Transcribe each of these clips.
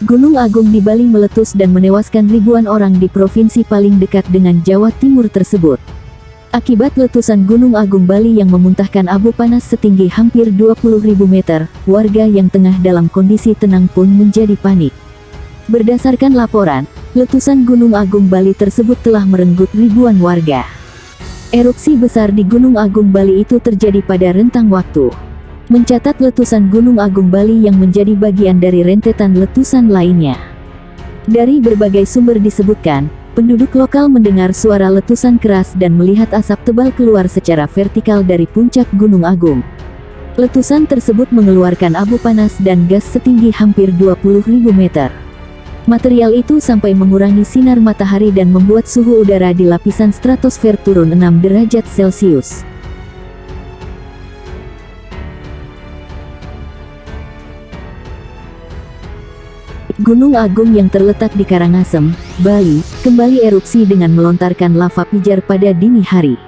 Gunung Agung di Bali meletus dan menewaskan ribuan orang di provinsi paling dekat dengan Jawa Timur tersebut. Akibat letusan Gunung Agung Bali yang memuntahkan abu panas setinggi hampir 20.000 meter, warga yang tengah dalam kondisi tenang pun menjadi panik. Berdasarkan laporan, letusan Gunung Agung Bali tersebut telah merenggut ribuan warga. Erupsi besar di Gunung Agung Bali itu terjadi pada rentang waktu. Mencatat letusan Gunung Agung Bali yang menjadi bagian dari rentetan letusan lainnya. Dari berbagai sumber disebutkan, penduduk lokal mendengar suara letusan keras dan melihat asap tebal keluar secara vertikal dari puncak Gunung Agung. Letusan tersebut mengeluarkan abu panas dan gas setinggi hampir 20.000 meter. Material itu sampai mengurangi sinar matahari dan membuat suhu udara di lapisan stratosfer turun 6 derajat Celcius. Gunung Agung yang terletak di Karangasem, Bali, kembali erupsi dengan melontarkan lava pijar pada dini hari.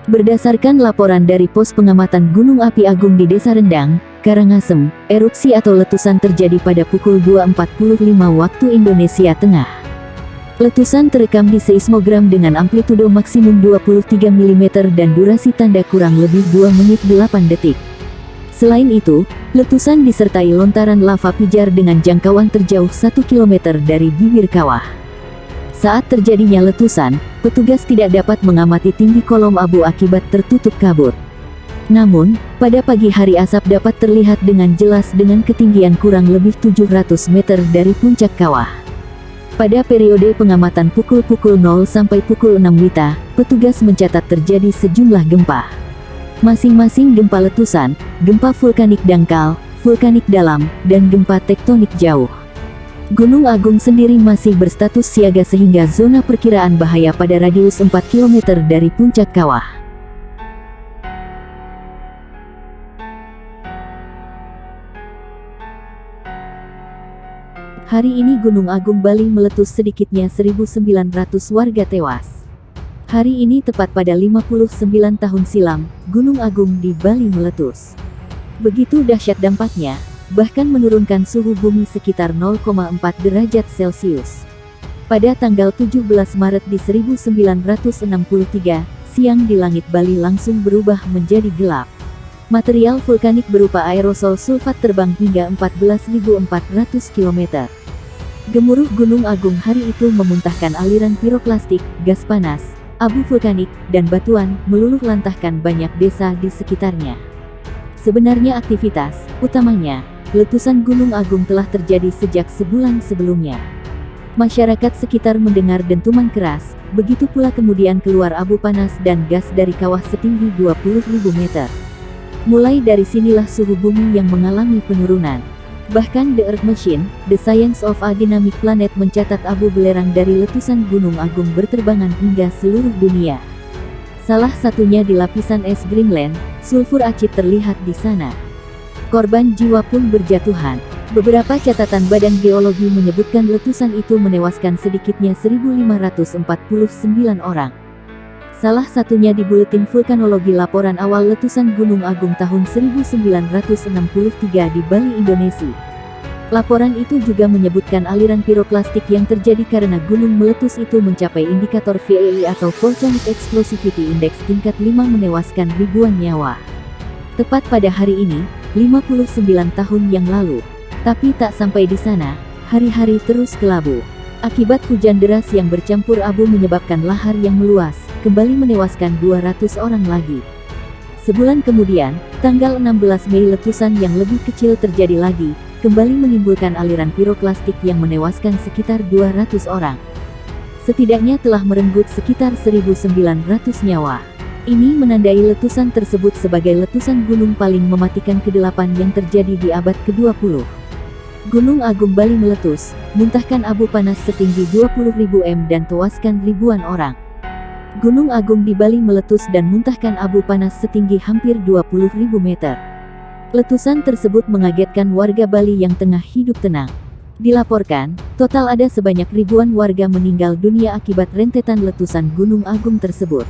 Berdasarkan laporan dari Pos Pengamatan Gunung Api Agung di Desa Rendang, Karangasem, erupsi atau letusan terjadi pada pukul 2.45 waktu Indonesia Tengah. Letusan terekam di seismogram dengan amplitudo maksimum 23 mm dan durasi tanda kurang lebih 2 menit 8 detik. Selain itu, letusan disertai lontaran lava pijar dengan jangkauan terjauh 1 km dari bibir kawah. Saat terjadinya letusan, petugas tidak dapat mengamati tinggi kolom abu akibat tertutup kabut. Namun, pada pagi hari asap dapat terlihat dengan jelas dengan ketinggian kurang lebih 700 meter dari puncak kawah. Pada periode pengamatan pukul 0 sampai pukul 6 WITA, petugas mencatat terjadi sejumlah gempa. Masing-masing gempa letusan, gempa vulkanik dangkal, vulkanik dalam, dan gempa tektonik jauh. Gunung Agung sendiri masih berstatus siaga sehingga zona perkiraan bahaya pada radius 4 km dari puncak kawah. Hari ini Gunung Agung Bali meletus, sedikitnya 1.900 warga tewas. Hari ini tepat pada 59 tahun silam, Gunung Agung di Bali meletus. Begitu dahsyat dampaknya, bahkan menurunkan suhu bumi sekitar 0,4 derajat Celcius. Pada tanggal 17 Maret di 1963, siang di langit Bali langsung berubah menjadi gelap. Material vulkanik berupa aerosol sulfat terbang hingga 14.400 km. Gemuruh Gunung Agung hari itu memuntahkan aliran piroklastik, gas panas, abu vulkanik, dan batuan, meluluh lantahkan banyak desa di sekitarnya. Sebenarnya aktivitas utamanya, letusan Gunung Agung telah terjadi sejak sebulan sebelumnya. Masyarakat sekitar mendengar dentuman keras, begitu pula kemudian keluar abu panas dan gas dari kawah setinggi 20.000 meter. Mulai dari sinilah suhu bumi yang mengalami penurunan. Bahkan The Earth Machine, The Science of a Dynamic Planet mencatat abu belerang dari letusan Gunung Agung berterbangan hingga seluruh dunia. Salah satunya di lapisan es Greenland, sulfur acid terlihat di sana. Korban jiwa pun berjatuhan. Beberapa catatan Badan Geologi menyebutkan letusan itu menewaskan sedikitnya 1.549 orang. Salah satunya di Buletin Vulkanologi laporan awal letusan Gunung Agung tahun 1963 di Bali, Indonesia. Laporan itu juga menyebutkan aliran piroklastik yang terjadi karena gunung meletus itu mencapai indikator VEI atau Volcanic Explosivity Index tingkat 5 menewaskan ribuan nyawa. Tepat pada hari ini, 59 tahun yang lalu. Tapi tak sampai di sana, hari-hari terus kelabu. Akibat hujan deras yang bercampur abu menyebabkan lahar yang meluas, kembali menewaskan 200 orang lagi. Sebulan kemudian, tanggal 16 Mei letusan yang lebih kecil terjadi lagi, kembali menimbulkan aliran piroklastik yang menewaskan sekitar 200 orang. Setidaknya telah merenggut sekitar 1.900 nyawa. Ini menandai letusan tersebut sebagai letusan gunung paling mematikan ke-8 yang terjadi di abad ke-20. Gunung Agung Bali meletus, muntahkan abu panas setinggi 20.000 m dan tewaskan ribuan orang. Gunung Agung di Bali meletus dan muntahkan abu panas setinggi hampir 20.000 meter. Letusan tersebut mengagetkan warga Bali yang tengah hidup tenang. Dilaporkan, total ada sebanyak ribuan warga meninggal dunia akibat rentetan letusan Gunung Agung tersebut.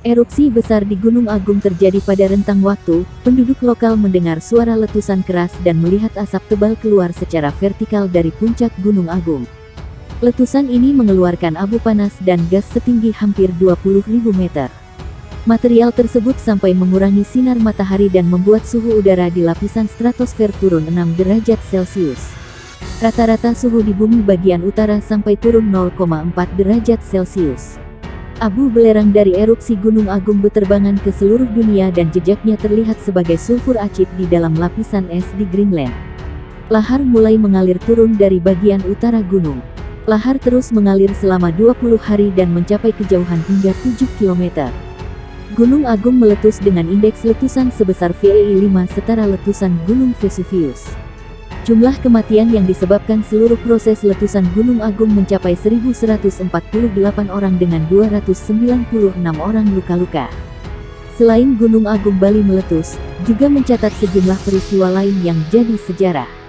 Erupsi besar di Gunung Agung terjadi pada rentang waktu, penduduk lokal mendengar suara letusan keras dan melihat asap tebal keluar secara vertikal dari puncak Gunung Agung. Letusan ini mengeluarkan abu panas dan gas setinggi hampir 20.000 meter. Material tersebut sampai mengurangi sinar matahari dan membuat suhu udara di lapisan stratosfer turun 6 derajat Celcius. Rata-rata suhu di bumi bagian utara sampai turun 0,4 derajat Celcius. Abu belerang dari erupsi Gunung Agung berterbangan ke seluruh dunia dan jejaknya terlihat sebagai sulfur acid di dalam lapisan es di Greenland. Lahar mulai mengalir turun dari bagian utara gunung. Lahar terus mengalir selama 20 hari dan mencapai kejauhan hingga 7 km. Gunung Agung meletus dengan indeks letusan sebesar VEI 5 setara letusan Gunung Vesuvius. Jumlah kematian yang disebabkan seluruh proses letusan Gunung Agung mencapai 1.148 orang dengan 296 orang luka-luka. Selain Gunung Agung Bali meletus, juga mencatat sejumlah peristiwa lain yang jadi sejarah.